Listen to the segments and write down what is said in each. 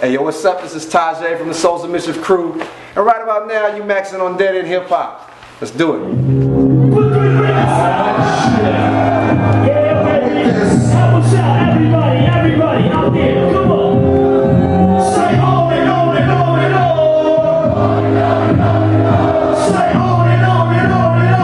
Hey, yo, what's up? This is Tajai from the Souls of Mischief crew. And right about now, you maxing on Dead End Hip Hop. Let's do it. Everybody out there, come on. Say on and on and on and on. Say on and on and on and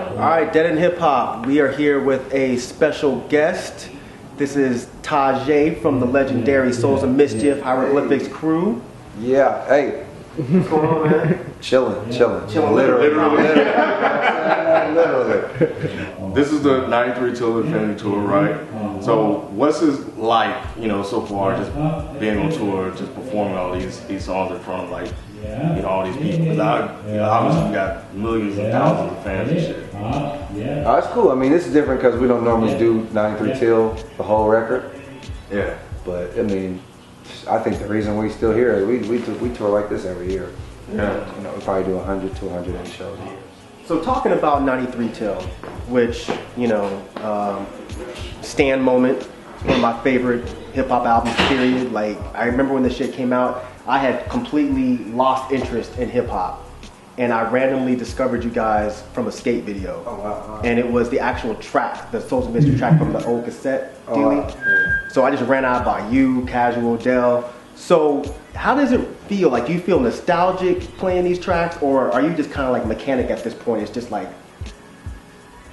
on. Alright, Dead End Hip Hop. We are here with a special guest. This is Tajai from the legendary Souls of Mischief Hieroglyphics crew. Yeah, hey. What's going on, man? Chilling. Literally. This is the 93 Till Infinity Tour, right? So what's it like, you know, so far, just being on tour, just performing all these songs in front of, like, you know, all these people? Because obviously we got millions and thousands of fans and shit. Oh, it's cool. I mean, this is different because we don't normally do 93 Till, the whole record. Yeah. But, I mean, I think the reason we're still here is we tour like this every year. Yeah. You know, we probably do 100 to 180 shows a year. So talking about 93 Till, which, you know, stand moment, one of my favorite hip hop albums, period. Like, I remember when this shit came out, I had completely lost interest in hip hop. And I randomly discovered you guys from a skate video. Oh, wow. And it was the actual track, the Souls of Mischief track from the old cassette dealing. Wow. Yeah. So I just ran out by you, Casual, Dell. So how does it feel? Like, do you feel nostalgic playing these tracks, or are you just kind of like mechanic at this point? It's just like,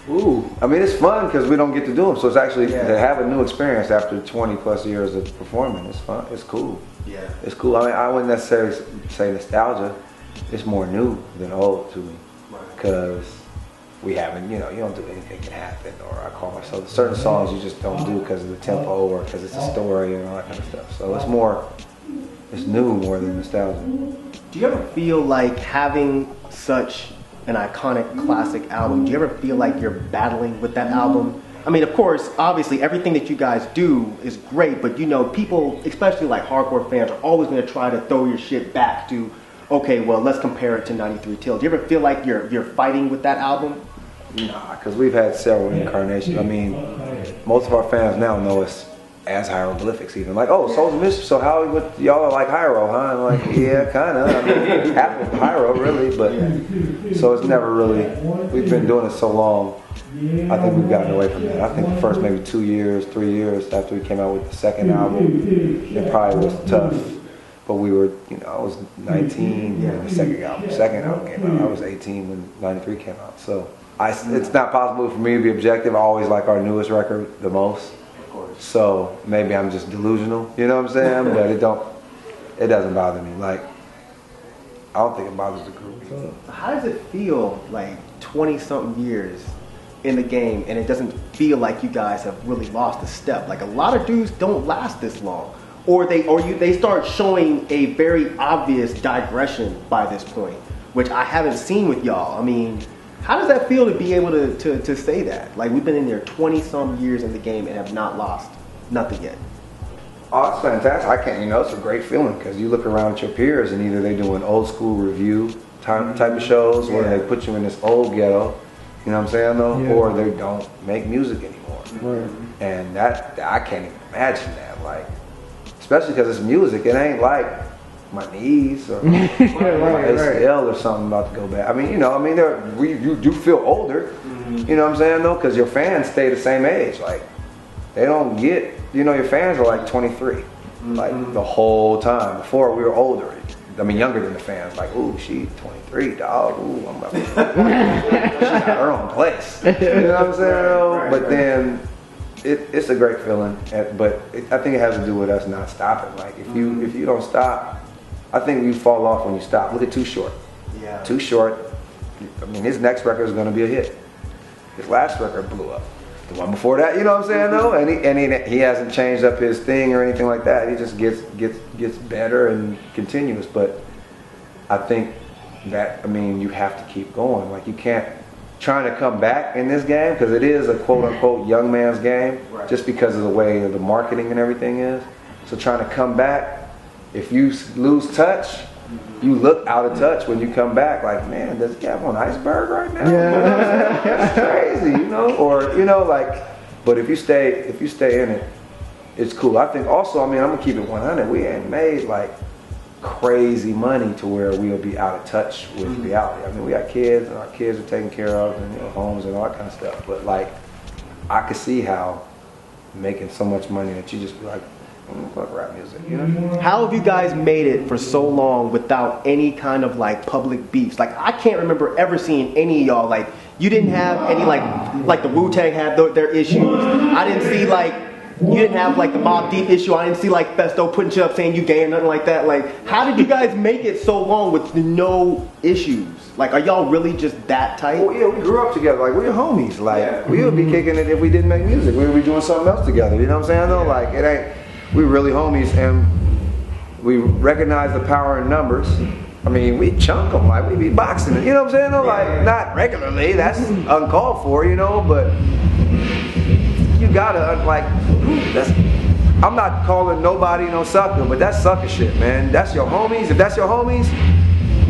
ooh, I mean, it's fun because we don't get to do them. So it's actually to have a new experience after 20 plus years of performing. It's fun. It's cool. yeah. It's cool. I mean, I wouldn't necessarily say nostalgia. It's more new than old to me because we haven't, you know, you don't do anything can happen or I call myself. Certain songs you just don't do because of the tempo or because it's a story and all that kind of stuff. So it's more, it's new more than nostalgia. Do you ever feel like having such an iconic classic album, do you ever feel like you're battling with that album? I mean, of course, obviously everything that you guys do is great, but you know, people, especially like hardcore fans, are always going to try to throw your shit back to, okay, well, let's compare it to 93 Till. Do you ever feel like you're fighting with that album? Nah, because we've had several incarnations. I mean, most of our fans now know us as hieroglyphics even. Like, oh, Souls of Mischief, so how y'all are like Hyro, huh? I'm like, yeah, kind of. I mean, half of Hyro, really, but so it's never really, we've been doing it so long, I think we've gotten away from that. I think the first maybe 2 years, 3 years after we came out with the second album, it probably was tough. But we were, you know, I was 19 when the second album came out. I was 18 when 93 came out. So it's not possible for me to be objective. I always like our newest record the most. Of course. So maybe I'm just delusional, you know what I'm saying? But it doesn't bother me. Like, I don't think it bothers the group. How does it feel like 20-something years in the game and it doesn't feel like you guys have really lost a step? Like, a lot of dudes don't last this long. Or they start showing a very obvious digression by this point, which I haven't seen with y'all. I mean, how does that feel to be able to say that? Like, we've been in there 20-some years in the game and have not lost nothing yet. Oh, it's fantastic. I can't, you know, it's a great feeling because you look around at your peers and either they do an old school review type of shows where they put you in this old ghetto, you know what I'm saying, though, or they don't make music anymore. And that, I can't even imagine that, like, especially because it's music. It ain't like my knees or my ACL or something about to go bad. I mean, you know, you do feel older, you know what I'm saying, though, because your fans stay the same age. Like, they don't get, you know, your fans are like 23, like the whole time. Before we were older, I mean, younger than the fans. Like, ooh, she's 23, dog. Ooh, I'm about to, she got her own place. You know what I'm saying? But then, it's a great feeling, but I think it has to do with us not stopping. Like, if you don't stop, I think you fall off when you stop. Look at Too Short. Yeah. Too Short. I mean, his next record is going to be a hit. His last record blew up. The one before that, you know what I'm saying, though? And he hasn't changed up his thing or anything like that. He just gets better and continuous. But I think that, I mean, you have to keep going. Like, you can't trying to come back in this game, because it is a quote-unquote young man's game, just because of the way the marketing and everything is. So trying to come back, if you lose touch, you look out of touch when you come back. Like, man, does he have on iceberg right now? Yeah. That's crazy, you know? Or, you know, like, but if you stay in it, it's cool. I think also, I mean, I'm gonna keep it 100. We ain't made like crazy money to where we'll be out of touch with reality. I mean, we got kids and our kids are taken care of and homes and all that kind of stuff. But like, I could see how making so much money that you just be like, fuck rap music, you know? How have you guys made it for so long without any kind of like public beefs? Like, I can't remember ever seeing any of y'all, like, you didn't have any like the Wu-Tang had their issues. I didn't see like, you didn't have like the Mobb Deep issue. I didn't see like Festo putting you up saying you gay or nothing like that. Like, how did you guys make it so long with no issues? Like, are y'all really just that tight? Well, yeah, we grew up together. Like, we were homies. Like, we would be kicking it if we didn't make music. We would be doing something else together. You know what I'm saying? Though, like, it ain't. We really homies, and we recognize the power in numbers. I mean, we chunk them. Like, we be boxing it. You know what I'm saying? Though, like, not regularly. That's uncalled for. You know, but you gotta like. That's. I'm not calling nobody no sucker, but that's sucker shit, man. That's your homies. If that's your homies.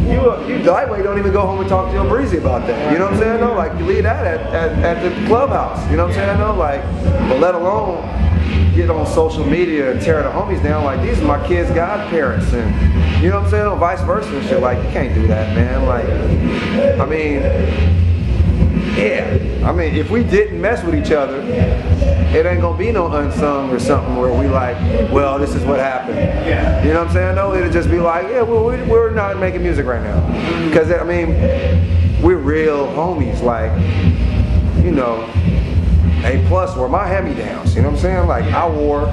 You lightweight don't even go home and talk to your breezy about that. You know what I'm saying? No, like you leave that at the clubhouse. You know what I'm saying? No, like, but let alone get on social media and tear the homies down. Like, these are my kids' godparents, and you know what I'm saying? No, vice versa and shit. Like, you can't do that, man. Like, I mean, yeah. I mean, if we didn't mess with each other, it ain't gonna be no unsung or something where we like, well, this is what happened. You know what I'm saying? No, it'll just be like, yeah, well, we're not making music right now. Because, I mean, we're real homies. Like, you know, A+ wore my hand-me-downs. You know what I'm saying? Like, I wore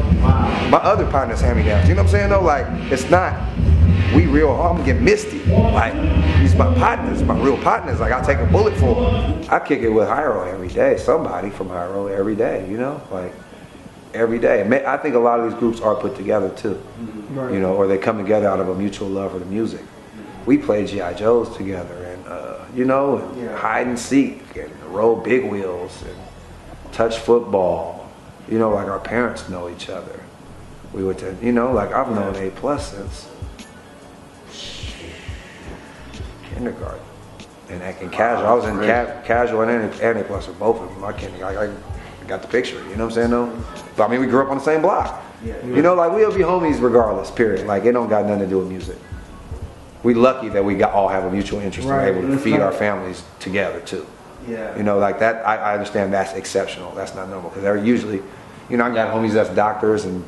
my other partner's hand-me-downs. You know what I'm saying? No, like, it's not, we real, I'm gonna get misty. Like, these my partners, my real partners. Like, I'll take a bullet for them. I kick it with Hyro every day. Somebody from Hyro every day, you know? Like, every day. I think a lot of these groups are put together too. Right. You know, or they come together out of a mutual love for the music. We played G.I. Joes together and, you know, and hide and seek and roll big wheels and touch football. You know, like our parents know each other. We went to, you know, like I've known A+ since kindergarten. And acting casual. I was in casual and A+ for both of them. I got the picture, you know what I'm saying though? But I mean, we grew up on the same block. You know, like we'll be homies regardless, period. Like it don't got nothing to do with music. We lucky that we all have a mutual interest and are able to feed our families together too. You know, like that, I understand that's exceptional. That's not normal because they're usually, you know, I got homies that's doctors and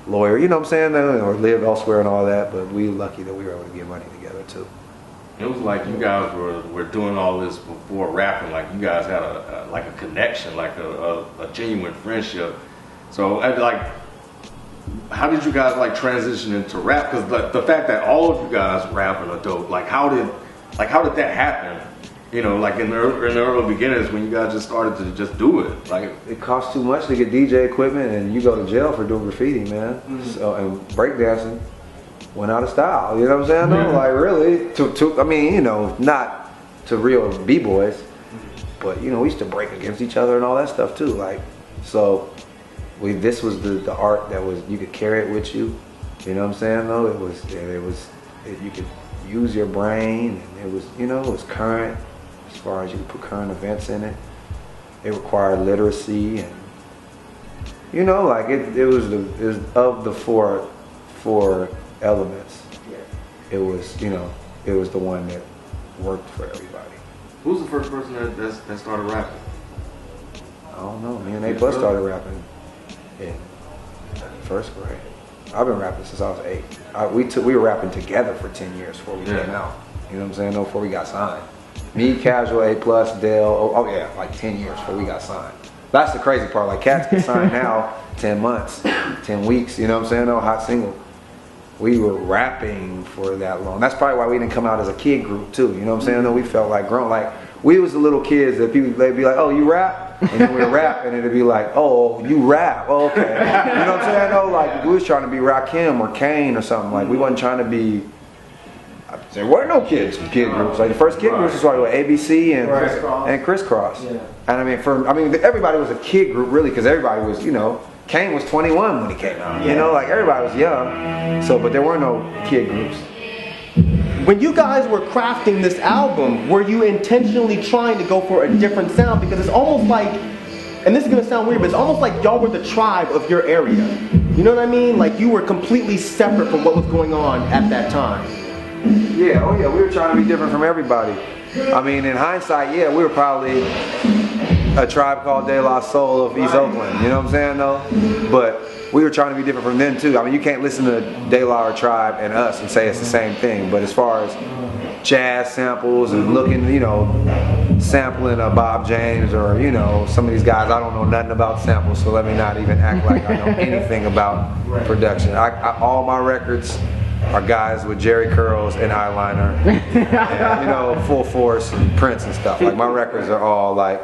lawyers, you know what I'm saying, or live elsewhere and all that, but we lucky that we were able to get money together too. It was like you guys were doing all this before rapping. Like you guys had a connection, like a genuine friendship. So like, how did you guys like transition into rap? Because the fact that all of you guys rapping are dope. Like how did that happen? You know, like in the early beginnings when you guys just started to just do it. Like it costs too much to get DJ equipment, and you go to jail for doing graffiti, man. So and breakdancing went out of style. You know what I'm saying? Like really, I mean, you know, not to real b-boys, but you know, we used to break against each other and all that stuff too. Like so. This was the art that was, you could carry it with you, you know what I'm saying though? You could use your brain, and it was, you know, it was current, as far as you could put current events in it. It required literacy, and you know, like it was of the four elements. It was, you know, it was the one that worked for everybody. Who's the first person that started rapping? I don't know, me and A+ started rapping in first grade. I've been rapping since I was 8. We were rapping together for 10 years before we came out. You know what I'm saying? Before we got signed. Me, Casual, A+, Dale. Oh yeah, like 10 years before we got signed. That's the crazy part. Like cats get signed now, 10 months, 10 weeks. You know what I'm saying? No hot single. We were rapping for that long. That's probably why we didn't come out as a kid group too. You know what I'm saying? No, we felt like grown. Like we was the little kids that people, they'd be like, "Oh, you rap?" And then we'd rap, and it'd be like, "Oh, you rap? Oh, okay." You know what I'm saying? No, like we was trying to be Rakim or Kane or something. Like we wasn't trying to be. There weren't no kid groups. Like the first kid groups was like with ABC and Crisscross. And I mean, everybody was a kid group really, because everybody was, you know, Kane was 21 when he came out. You know, like everybody was young. So, but there were no kid groups. When you guys were crafting this album, were you intentionally trying to go for a different sound? Because it's almost like, and this is gonna sound weird, but it's almost like y'all were the tribe of your area. You know what I mean? Like you were completely separate from what was going on at that time. Yeah, oh yeah, we were trying to be different from everybody. I mean, in hindsight, yeah, we were probably a Tribe Called De La Soul of East Oakland, you know what I'm saying though? But we were trying to be different from them too. I mean, you can't listen to De La or Tribe and us and say it's the same thing, but as far as jazz samples and looking, you know, sampling a Bob James or, you know, some of these guys, I don't know nothing about samples, so let me not even act like I know anything about production. All my records are guys with Jerry curls and eyeliner, and, you know, Full Force and Prince and stuff. Like my records are all like,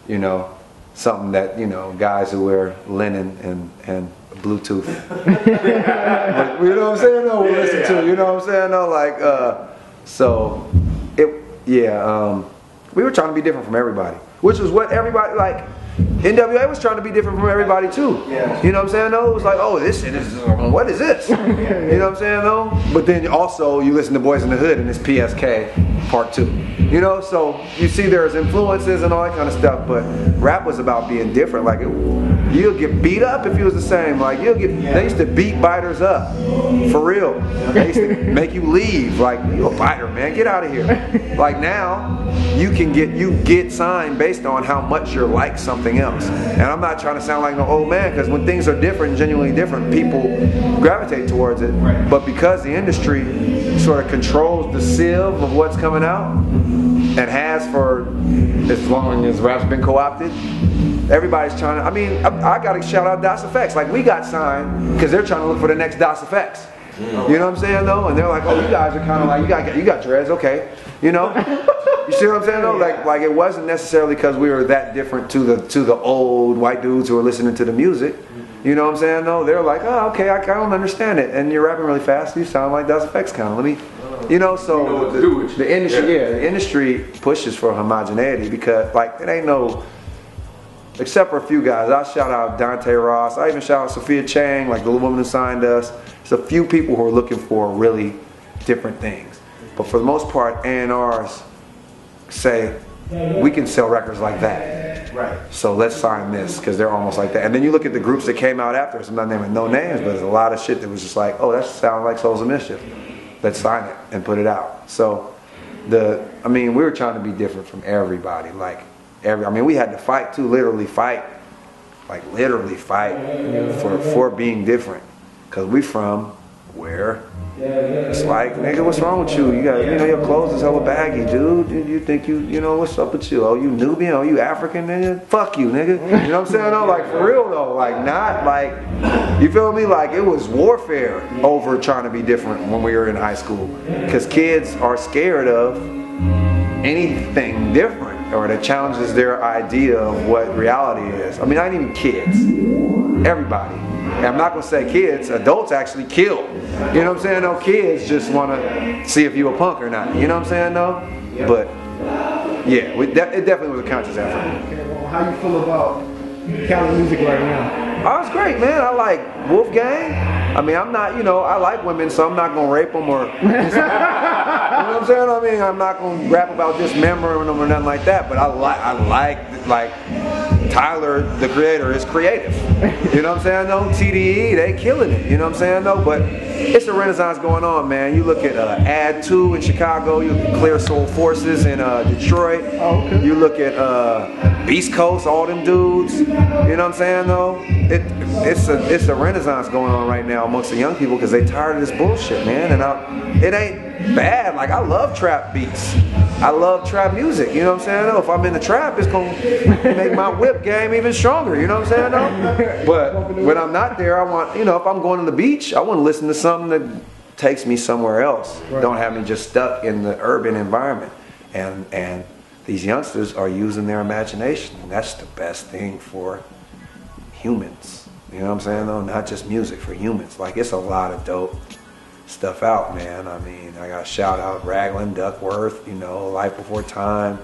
you know, something that, you know, guys who wear linen and Bluetooth. But, you know what I'm saying? No, we listen to, you know what I'm saying? No, like, so we were trying to be different from everybody, which was what everybody like. NWA was trying to be different from everybody too. Yeah. You know what I'm saying? No, it was like, oh, this shit is, what is this? You know what I'm saying? No, but then also you listen to Boys in the Hood and it's PSK Part 2. You know, so you see there's influences and all that kind of stuff, but rap was about being different. Like you'll get beat up if you was the same. Like you'll get, they used to beat biters up, for real. They used to make you leave. Like you a biter, man, get out of here. Like now, you get signed based on how much you're like something else. And I'm not trying to sound like an old man, because when things are different, genuinely different, people gravitate towards it. But because the industry sort of controls the sieve of what's coming out, and has for as long as rap's been co-opted, everybody's trying to, I mean, I gotta shout out Das Effects. Like we got signed because they're trying to look for the next Das Effects. You know what I'm saying though? And they're like, oh, you guys are kind of like, you got dreads, okay. You know? You see what I'm saying though? Like it wasn't necessarily because we were that different to the old white dudes who were listening to the music. You know what I'm saying though? They're like, oh, okay, I don't understand it. And you're rapping really fast, you sound like Das Effects kind of. Let me, you know, so the industry, the industry pushes for homogeneity because like it ain't no, except for a few guys. I shout out Dante Ross. I even shout out Sophia Chang, like the little woman who signed us. There's a few people who are looking for really different things. But for the most part, A&Rs say, we can sell records like that. Right. So let's sign this, because they're almost like that. And then you look at the groups that came out after us. I'm not naming no names, but there's a lot of shit that was just like, oh, that sounds like Souls of Mischief. Let's sign it and put it out. So I mean, we were trying to be different from everybody. Like I mean, we had to fight too, literally fight for being different. Because we from where it's like, nigga, what's wrong with you? You got, you know, your clothes is hella baggy, dude. You think you know, what's up with you? Oh, you Nubian? Oh, you African, nigga? Fuck you, nigga. You know what I'm saying? No, like for real though, like not like, you feel me? Like it was warfare over trying to be different when we were in high school. Because kids are scared of anything different or that challenges their idea of what reality is. I mean, not even kids, everybody. And I'm not going to say kids, adults actually kill. You know what I'm saying? No, kids just want to see if you a punk or not. You know what I'm saying? No? But, yeah, it definitely was a conscious effort. Okay, well, how you feel about Cali music right now? Oh, it's great, man. I like Wolfgang. I mean, I'm not, you know, I like women, so I'm not going to rape them or, you know what I'm saying? I mean, I'm not going to rap about dismembering them or nothing like that, but I like Tyler, the creator, is creative. You know what I'm saying? No, TDE, they killing it. You know what I'm saying? No, but it's a renaissance going on, man. You look at Ad 2 in Chicago. You look at Clear Soul Forces in Detroit. Oh, okay. You look at Beast Coast, all them dudes. You know what I'm saying? Though it's a renaissance going on right now amongst the young people because they tired of this bullshit, man. And it ain't bad. Like I love trap beats. I love trap music, you know what I'm saying? If I'm in the trap, it's going to make my whip game even stronger, you know what I'm saying? But when I'm not there, I want, you know, if I'm going to the beach, I want to listen to something that takes me somewhere else. Right. Don't have me just stuck in the urban environment. And these youngsters are using their imagination, and that's the best thing for humans. You know what I'm saying, though? Not just music, for humans. Like, it's a lot of dope stuff out, man. I mean, I got shout out Raglan, Duckworth, you know, Life Before Time,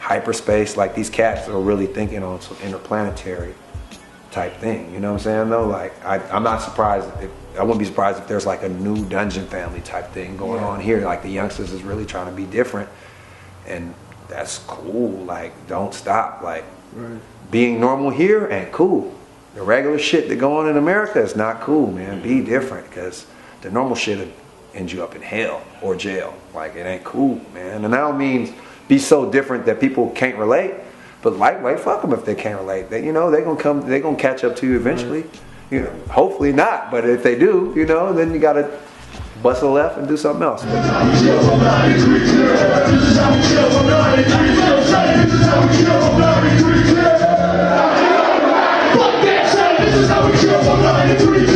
Hyperspace. Like these cats are really thinking on some interplanetary type thing. You know what I'm saying though? Like I'm not surprised. I wouldn't be surprised if there's like a new Dungeon Family type thing going on here. Like the youngsters is really trying to be different, and that's cool. Like don't stop. Like being normal here ain't cool. the regular shit that go on in America is not cool, man. Be different, because the normal shit will end you up in hell or jail. Like, it ain't cool, man. And I don't mean be so different that people can't relate, but lightweight, fuck them if they can't relate. They, you know, they're gonna catch up to you eventually. You know, hopefully not, but if they do, you know, then you gotta bust a left and do something else. This is how we kill from 93 clear. This is how we kill from 93 clear. This is how we kill from 93 clear. Fuck that shit. This is how we kill from 93